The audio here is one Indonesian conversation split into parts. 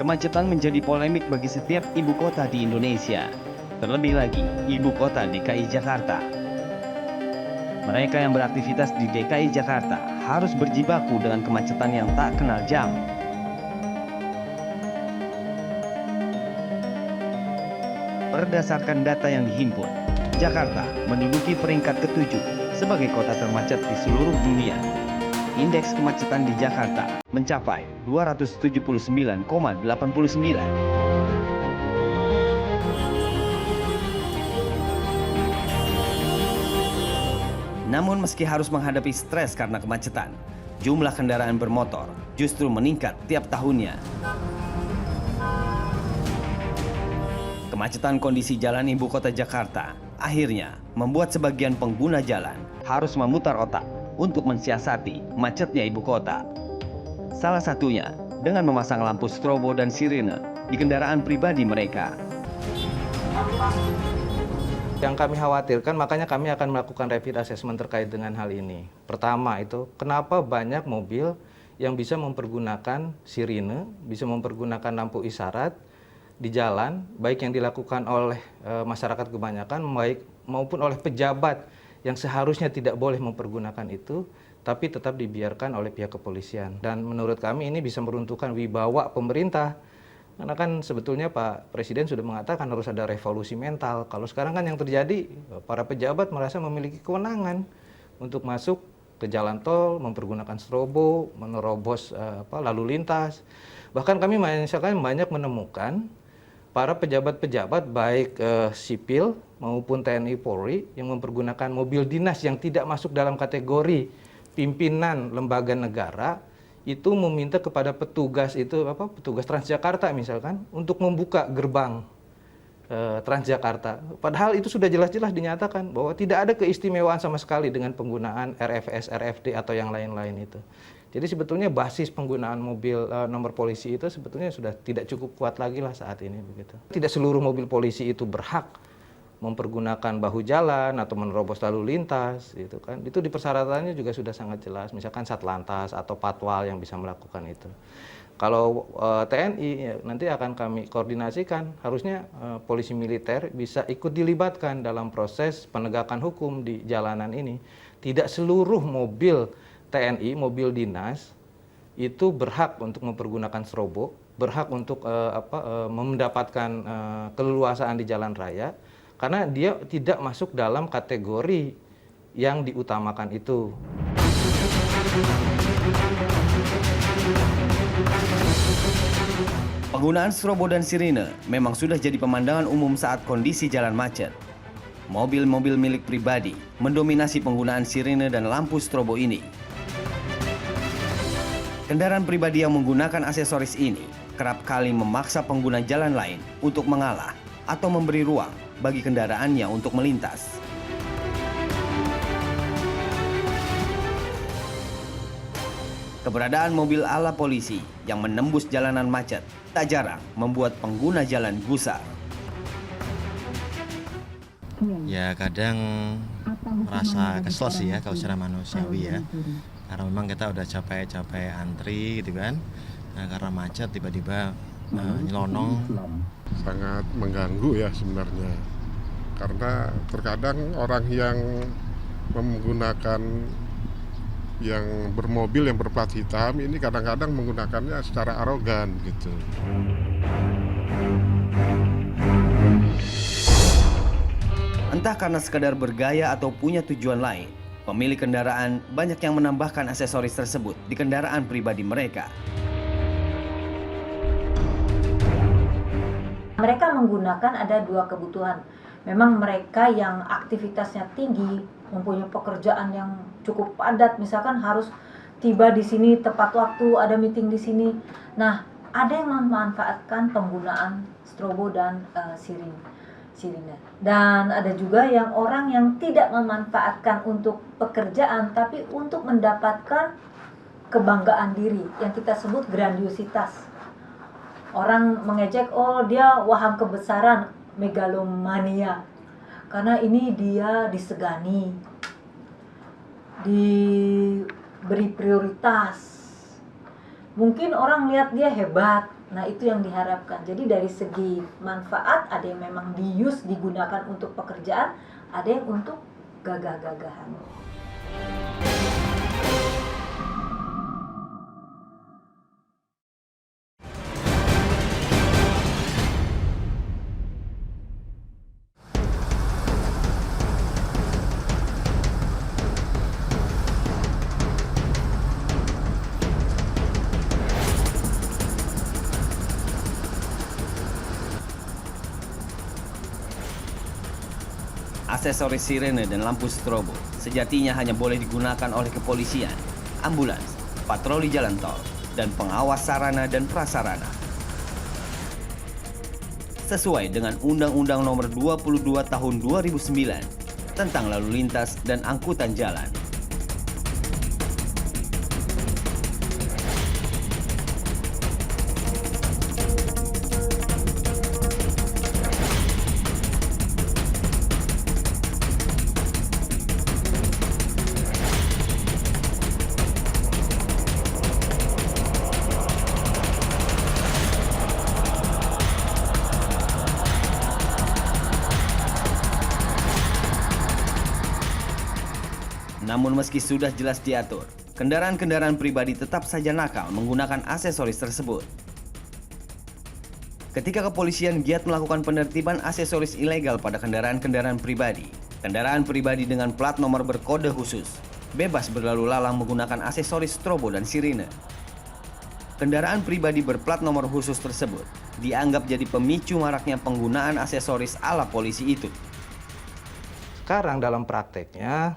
Kemacetan menjadi polemik bagi setiap ibu kota di Indonesia. Terlebih lagi, ibu kota DKI Jakarta. Mereka yang beraktivitas di DKI Jakarta harus berjibaku dengan kemacetan yang tak kenal jam. Berdasarkan data yang dihimpun, Jakarta menduduki peringkat ke-7 sebagai kota termacet di seluruh dunia. Indeks kemacetan di Jakarta mencapai 279,89. Namun meski harus menghadapi stres karena kemacetan, jumlah kendaraan bermotor justru meningkat tiap tahunnya. Kemacetan kondisi jalan ibu kota Jakarta akhirnya membuat sebagian pengguna jalan harus memutar otak untuk mensiasati macetnya ibu kota. Salah satunya dengan memasang lampu strobo dan sirine di kendaraan pribadi mereka. Yang kami khawatirkan, makanya kami akan melakukan rapid assessment terkait dengan hal ini. Pertama itu, kenapa banyak mobil yang bisa mempergunakan sirine, bisa mempergunakan lampu isyarat di jalan, baik yang dilakukan oleh masyarakat kebanyakan, baik maupun oleh pejabat yang seharusnya tidak boleh mempergunakan itu, tapi tetap dibiarkan oleh pihak kepolisian. Dan menurut kami ini bisa meruntuhkan wibawa pemerintah. Karena kan sebetulnya Pak Presiden sudah mengatakan harus ada revolusi mental. Kalau sekarang kan yang terjadi, para pejabat merasa memiliki kewenangan untuk masuk ke jalan tol, mempergunakan strobo, menerobos lalu lintas. Bahkan kami misalkan banyak menemukan para pejabat-pejabat baik sipil maupun TNI Polri yang mempergunakan mobil dinas yang tidak masuk dalam kategori pimpinan lembaga negara, itu meminta kepada petugas petugas Transjakarta misalkan untuk membuka gerbang Transjakarta. Padahal itu sudah jelas-jelas dinyatakan bahwa tidak ada keistimewaan sama sekali dengan penggunaan RFS, RFD atau yang lain-lain itu. Jadi sebetulnya basis penggunaan mobil nomor polisi itu sebetulnya sudah tidak cukup kuat lagi lah saat ini begitu. Tidak seluruh mobil polisi itu berhak mempergunakan bahu jalan atau menerobos lalu lintas gitu kan. Itu di persyaratannya juga sudah sangat jelas, misalkan Satlantas atau Patwal yang bisa melakukan itu. Kalau TNI ya, nanti akan kami koordinasikan, harusnya polisi militer bisa ikut dilibatkan dalam proses penegakan hukum di jalanan ini. Tidak seluruh mobil TNI, mobil dinas itu berhak untuk mempergunakan strobo, berhak untuk mendapatkan keleluasaan di jalan raya, karena dia tidak masuk dalam kategori yang diutamakan itu. Penggunaan strobo dan sirine memang sudah jadi pemandangan umum saat kondisi jalan macet. Mobil-mobil milik pribadi mendominasi penggunaan sirine dan lampu strobo ini. Kendaraan pribadi yang menggunakan aksesoris ini kerap kali memaksa pengguna jalan lain untuk mengalah atau memberi ruang bagi kendaraannya untuk melintas. Keberadaan mobil ala polisi yang menembus jalanan macet tak jarang membuat pengguna jalan gusar. Ya kadang merasa kesel sih ya kalau secara manusiawi ya. Karena memang kita udah capek-capek antri gitu kan. Nah, karena macet tiba-tiba nyelonong. Sangat mengganggu ya sebenarnya. Karena terkadang orang yang menggunakan yang bermobil yang berplat hitam ini kadang-kadang menggunakannya secara arogan gitu. Entah karena sekadar bergaya atau punya tujuan lain, pemilik kendaraan banyak yang menambahkan aksesoris tersebut di kendaraan pribadi mereka. Mereka menggunakan ada dua kebutuhan. Memang mereka yang aktivitasnya tinggi, mempunyai pekerjaan yang cukup padat, misalkan harus tiba di sini tepat waktu, ada meeting di sini. Nah, ada yang memanfaatkan penggunaan strobo dan sirine. Dan ada juga yang orang yang tidak memanfaatkan untuk pekerjaan, tapi untuk mendapatkan kebanggaan diri yang kita sebut grandiositas. Orang mengejek, oh dia waham kebesaran, megalomania. Karena ini dia disegani, diberi prioritas. Mungkin orang lihat dia hebat, Nah, itu yang diharapkan. Jadi dari segi manfaat ada yang memang digunakan untuk pekerjaan, ada yang untuk gagah-gagahan. Aksesoris sirene dan lampu strobo sejatinya hanya boleh digunakan oleh kepolisian, ambulans, patroli jalan tol, dan pengawas sarana dan prasarana. Sesuai dengan Undang-Undang Nomor 22 Tahun 2009 tentang lalu lintas dan angkutan jalan. Namun meski sudah jelas diatur, kendaraan-kendaraan pribadi tetap saja nakal menggunakan aksesoris tersebut. Ketika kepolisian giat melakukan penertiban aksesoris ilegal pada kendaraan-kendaraan pribadi dengan plat nomor berkode khusus, bebas berlalu lalang menggunakan aksesoris strobo dan sirine. Kendaraan pribadi berplat nomor khusus tersebut dianggap jadi pemicu maraknya penggunaan aksesoris ala polisi itu. Sekarang dalam prakteknya,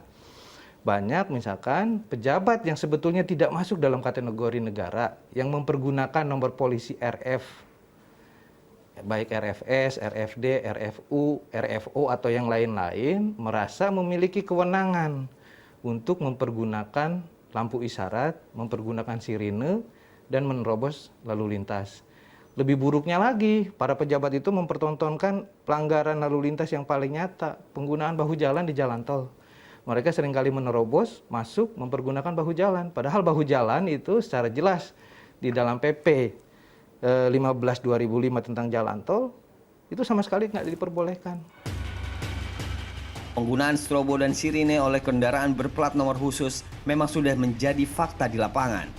banyak misalkan pejabat yang sebetulnya tidak masuk dalam kategori negara yang mempergunakan nomor polisi RF, baik RFS, RFD, RFU, RFO atau yang lain-lain, merasa memiliki kewenangan untuk mempergunakan lampu isyarat, mempergunakan sirine, dan menerobos lalu lintas. Lebih buruknya lagi, para pejabat itu mempertontonkan pelanggaran lalu lintas yang paling nyata, penggunaan bahu jalan di jalan tol. Mereka seringkali menerobos, masuk, mempergunakan bahu jalan. Padahal bahu jalan itu secara jelas di dalam PP 15/2005 tentang jalan tol, itu sama sekali nggak diperbolehkan. Penggunaan strobo dan sirine oleh kendaraan berplat nomor khusus memang sudah menjadi fakta di lapangan.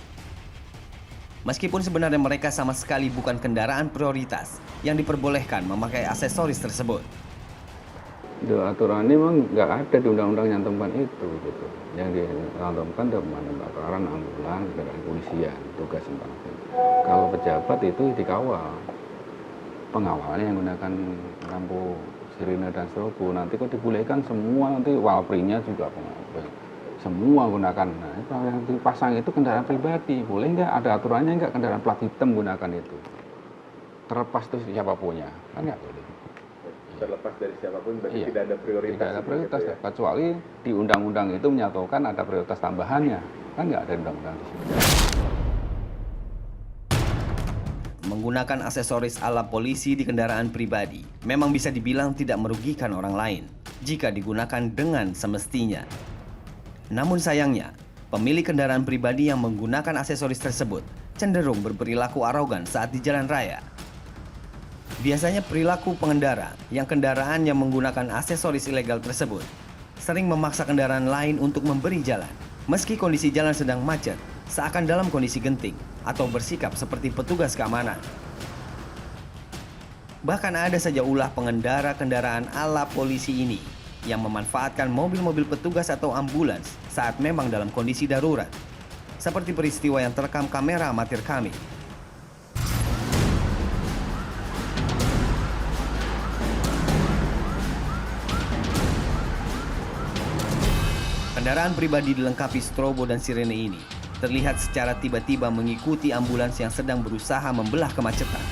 Meskipun sebenarnya mereka sama sekali bukan kendaraan prioritas yang diperbolehkan memakai aksesoris tersebut. Aturan ini memang nggak ada di undang-undang yang tempat itu gitu. Yang dicantumkan teman kebakaran, ambulan, kendaraan polisian, tugas sempat. Kalau pejabat itu dikawal, pengawalnya yang menggunakan lampu sirine dan strobo. Nanti kok dibolehkan semua, nanti walprinya juga semua gunakan. Nah, itu yang dipasang itu kendaraan pribadi, boleh nggak? Ada aturannya nggak kendaraan plat hitam gunakan itu? Terlepas itu siapapunnya, kan nggak boleh. Terlepas dari siapapun berarti Iya, tidak ada prioritas. Tidak ada prioritas, gitu ya. kecuali di undang-undang itu menyatakan ada prioritas tambahannya, kan nggak ada undang-undang di sini. Menggunakan aksesoris ala polisi di kendaraan pribadi memang bisa dibilang tidak merugikan orang lain jika digunakan dengan semestinya. Namun sayangnya, pemilik kendaraan pribadi yang menggunakan aksesoris tersebut cenderung berperilaku arogan saat di jalan raya. Biasanya perilaku pengendara yang kendaraannya menggunakan aksesoris ilegal tersebut sering memaksa kendaraan lain untuk memberi jalan meski kondisi jalan sedang macet, seakan dalam kondisi genting atau bersikap seperti petugas keamanan. Bahkan ada saja ulah pengendara kendaraan ala polisi ini yang memanfaatkan mobil-mobil petugas atau ambulans saat memang dalam kondisi darurat, seperti peristiwa yang terekam kamera amatir kami. Kendaraan pribadi dilengkapi strobo dan sirene ini terlihat secara tiba-tiba mengikuti ambulans yang sedang berusaha membelah kemacetan.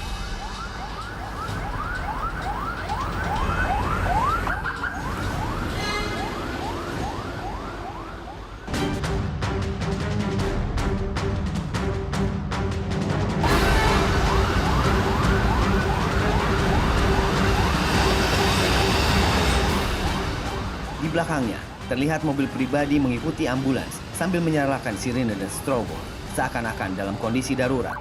Di belakangnya, terlihat mobil pribadi mengikuti ambulans sambil menyalakan sirine dan strobo, seakan-akan dalam kondisi darurat.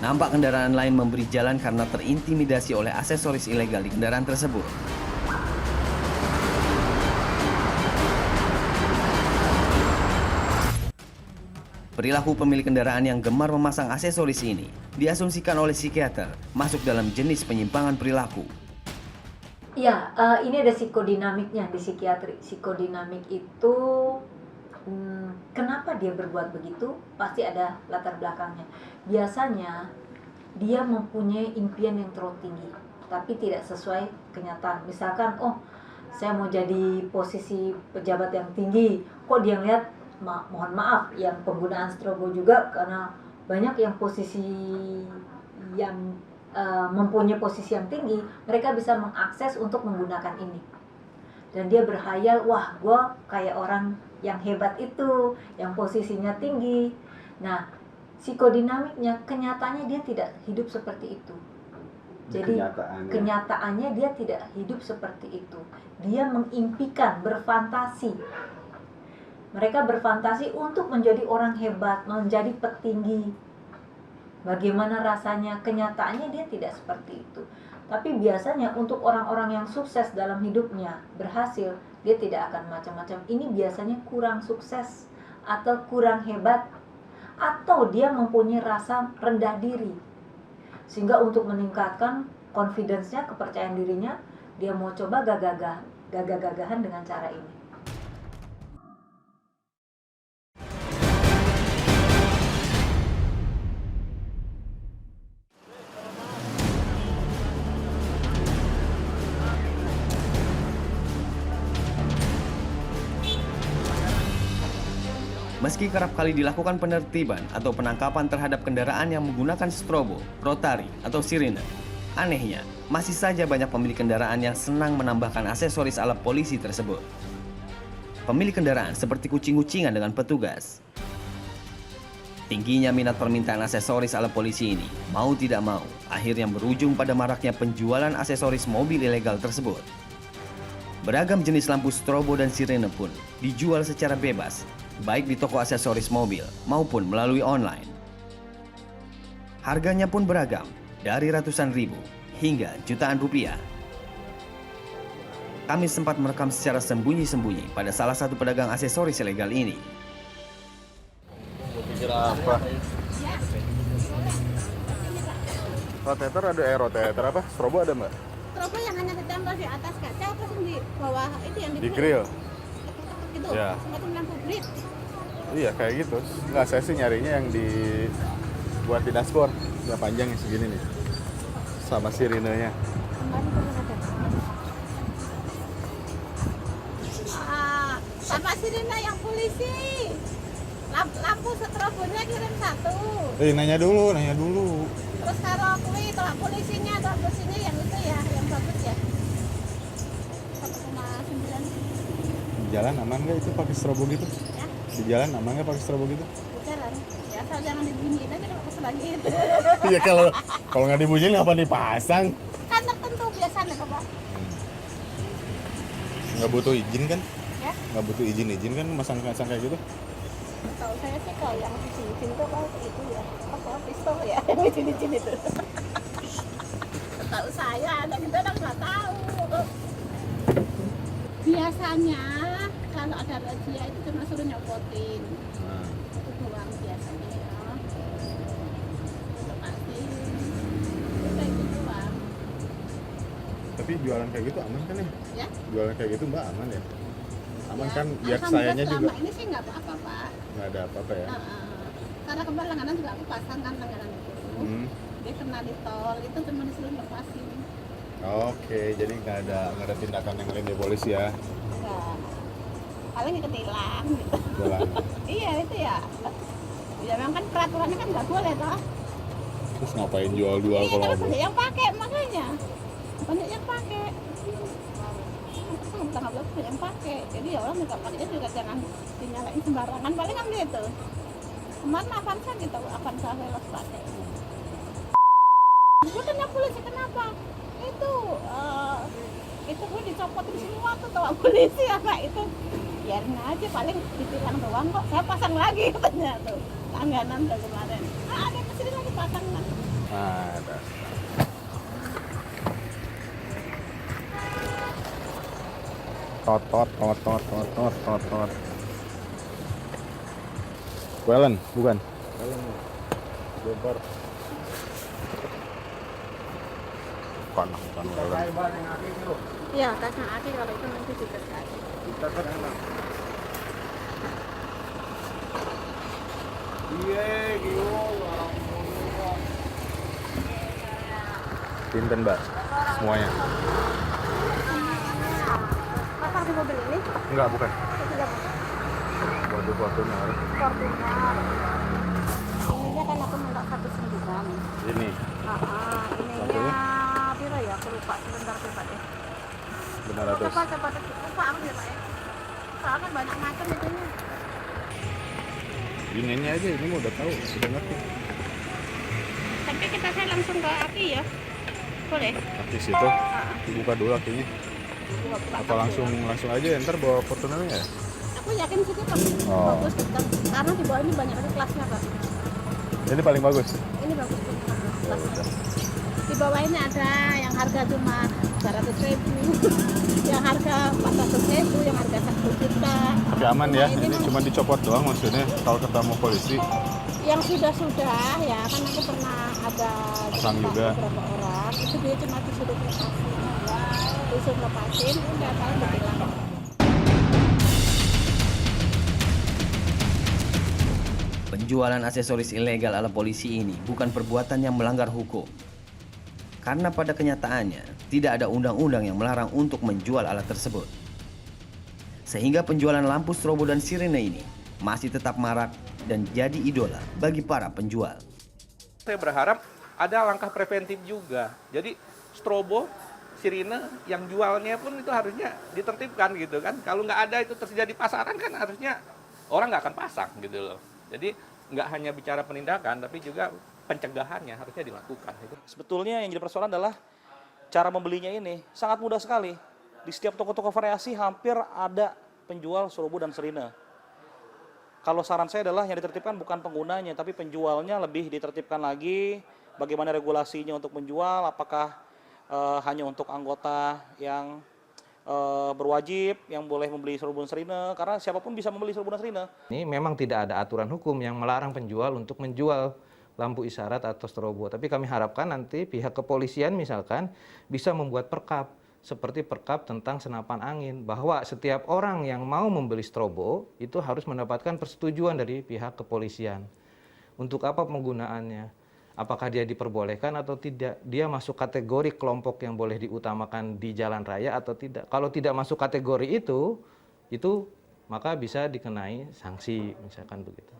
Nampak kendaraan lain memberi jalan karena terintimidasi oleh aksesoris ilegal di kendaraan tersebut. Perilaku pemilik kendaraan yang gemar memasang aksesoris ini diasumsikan oleh psikiater masuk dalam jenis penyimpangan perilaku. Ya, ini ada psikodinamiknya di psikiatri. Psikodinamik itu kenapa dia berbuat begitu? Pasti ada latar belakangnya. Biasanya dia mempunyai impian yang terlalu tinggi, tapi tidak sesuai kenyataan. Misalkan, oh saya mau jadi posisi pejabat yang tinggi, kok dia ngeliat, mohon maaf, yang penggunaan strobo juga karena banyak yang posisi yang mempunyai posisi yang tinggi, mereka bisa mengakses untuk menggunakan ini. Dan dia berhayal, wah gue kayak orang yang hebat itu, yang posisinya tinggi. Nah, psikodinamiknya, kenyataannya dia tidak hidup seperti itu. Jadi kenyataannya dia tidak hidup seperti itu. Dia mengimpikan, berfantasi. Mereka berfantasi untuk menjadi orang hebat, menjadi petinggi. Bagaimana rasanya? Kenyataannya dia tidak seperti itu. Tapi biasanya untuk orang-orang yang sukses dalam hidupnya, berhasil, dia tidak akan macam-macam. Ini biasanya kurang sukses atau kurang hebat, atau dia mempunyai rasa rendah diri. Sehingga untuk meningkatkan confidence-nya, kepercayaan dirinya, dia mau coba gagah-gagahan dengan cara ini. Meski kerap kali dilakukan penertiban atau penangkapan terhadap kendaraan yang menggunakan strobo, rotari, atau sirine, anehnya, masih saja banyak pemilik kendaraan yang senang menambahkan aksesoris ala polisi tersebut. Pemilik kendaraan seperti kucing-kucingan dengan petugas. Tingginya minat permintaan aksesoris ala polisi ini, mau tidak mau, akhirnya berujung pada maraknya penjualan aksesoris mobil ilegal tersebut. Beragam jenis lampu strobo dan sirine pun dijual secara bebas, baik di toko aksesoris mobil maupun melalui online. Harganya pun beragam, dari ratusan ribu hingga jutaan rupiah. Kami sempat merekam secara sembunyi-sembunyi pada salah satu pedagang aksesoris ilegal ini. Kira apa? Rotator ada rotator apa? Strobo ada mbak? Strobo yang hanya ditempel di atas kaca terus di bawah itu yang Di grill? Gitu, Ya. semacam lampu grid. Iya kayak gitu. Nggak, saya sih nyarinya yang buat di dashboard. Yang panjang yang segini nih. Sama sirinenya. Kemarin pernah ada. Sama sirine yang polisi. Lampu strobonya kirim satu. Nanya dulu. Terus kalau polisinya yang itu ya, yang bagus ya. 1,9. Di jalan aman nggak itu pakai strobo gitu? Ya. Di jalan aman nggak pakai strobo gitu? Jalan. Ya asal jangan dibunyiin aja kalau kesel lagi itu. Iya kalau nggak dibunyiin apa dipasang? Kan tertentu biasanya Bapak. Nggak butuh izin kan? Ya. Nggak butuh izin kan masang kayak gitu? Tahu saya sih kalau yang izin tuh kalau itu ya apa pistol ya yang izin itu. Tahu saya ada kita nggak tahu. Biasanya kalau ada razia itu cuma suruh nyopotin. Itu doang biasanya ya. Itu pasti. Itu kayak gitu doang. Tapi jualan kayak gitu aman kan ya? Ya. Jualan kayak gitu mbak aman ya? Aman Ya, kan biar alhamdulillah sayanya juga selama ini sih nggak apa-apa Pak. nggak ada apa-apa ya? Karena kemarin langganan juga aku pasang kan langganan itu. Dia kena di tol itu cuma disuruh lepasin. Oke, jadi nggak ada tindakan yang lain dari polisi ya? Enggak. Paling ketilang gitu. Jalan. Iya itu ya. Ya memang kan peraturannya kan nggak boleh toh. Terus ngapain jual-jual Iya kalau terus nggak banyak yang pakai makanya. Banyak yang pakai. Tanggal banyak yang pakai. Jadi ya orang juga pakai juga jangan dinyalain sembarangan. Paling kan gitu. Kemarin Avanza gitu, Avanza Veloz pakai. Gue tanya polisi kenapa? Itu gue dicopotin semua tuh tawa polisi apa itu. Biarin aja paling ditilang doang kok. Saya pasang lagi katanya tuh. Langganan tuh kemarin. Ada kesini lagi pasang lagi. Tot. Wellen, bukan? Bogor. Bukan Wellen. Iya, tasnya Aki kalau itu nanti dites Aki. Pinten, Mbak? Semuanya? Pasang di mobil ini? Enggak, bukan. Itu berapa? Waduh, Fortuner. Fortuner. Ininya kan aku minta 1,9. Ini. Ininya piro ya? Aku lupa sebentar coba deh. Benar atas. Coba lupa aku ya Pak ya. Soalnya banyak macam itu nih. Ini aja, ini mah udah tahu, sudah ngerti. Tapi saya langsung ke Aki ya. Boleh? Aki situ. Dibuka dulu akinya. Apa langsung aja ntar bawa Fortunernya ya? Aku yakin sih Pak. Oh. Bagus tetap. Karena di bawah ini banyak lagi kelasnya Pak. Ini paling bagus. Ini bagus kelasnya. Di bawah ini ada yang harga cuma 200.000, yang harga 400.000, yang harga 1 juta. Tapi aman ya, Nah, ini cuma dicopot doang maksudnya kalau ketemu polisi. Yang sudah ya kan aku pernah ada Pasang cerita juga. beberapa orang itu dia cuma disuruh lepasin udah saya berhilang. Penjualan aksesoris ilegal ala polisi ini bukan perbuatan yang melanggar hukum. Karena pada kenyataannya tidak ada undang-undang yang melarang untuk menjual alat tersebut. Sehingga penjualan lampu strobo dan sirine ini masih tetap marak dan jadi idola bagi para penjual. Saya berharap ada langkah preventif juga. Jadi strobo, sirine yang jualnya pun itu harusnya ditertibkan gitu kan. Kalau nggak ada itu tersedia di pasaran kan harusnya orang nggak akan pasang gitu loh. Jadi nggak hanya bicara penindakan tapi juga pencegahannya harusnya dilakukan. Sebetulnya yang jadi persoalan adalah cara membelinya ini sangat mudah sekali. Di setiap toko-toko variasi hampir ada penjual strobo dan sirine. Kalau saran saya adalah yang ditertibkan bukan penggunanya, tapi penjualnya lebih ditertibkan lagi. Bagaimana regulasinya untuk menjual, apakah hanya untuk anggota yang berwajib, yang boleh membeli strobo dan sirine, karena siapapun bisa membeli strobo dan sirine. Ini memang tidak ada aturan hukum yang melarang penjual untuk menjual lampu isyarat atau strobo. Tapi kami harapkan nanti pihak kepolisian misalkan bisa membuat perkap, seperti perkap tentang senapan angin, bahwa setiap orang yang mau membeli strobo itu harus mendapatkan persetujuan dari pihak kepolisian. Untuk apa penggunaannya? Apakah dia diperbolehkan atau tidak? Dia masuk kategori kelompok yang boleh diutamakan di jalan raya atau tidak? Kalau tidak masuk kategori itu maka bisa dikenai sanksi, misalkan begitu.